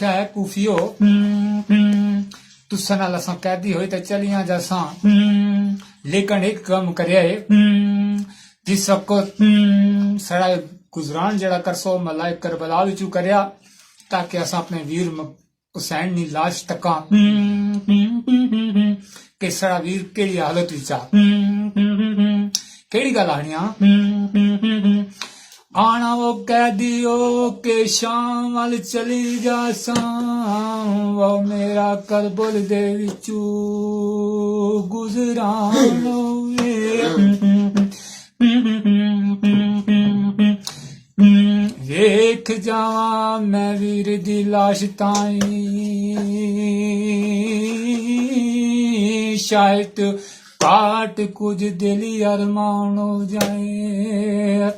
आख्या है कूफियो तुसा नाल असां कैदी होए ते चलियां जासां लेकिन एक कम करया है जिस वक्त सड़ा गुजरान जड़ा करसो मलाइक करबला विचू करया ताकि असां अपने वीर हुसैन नी लाश तका कि सड़ा वीर केड़ी हालत विच आ केड़ी गल आखनिया आना वो कैदियो के शाम वाल चली जासां वो मेरा करबल दे विचू गुजरान वेख जावा मैं वीर दी लाश ताई शायद काट कुछ दिली अरमान हो जाए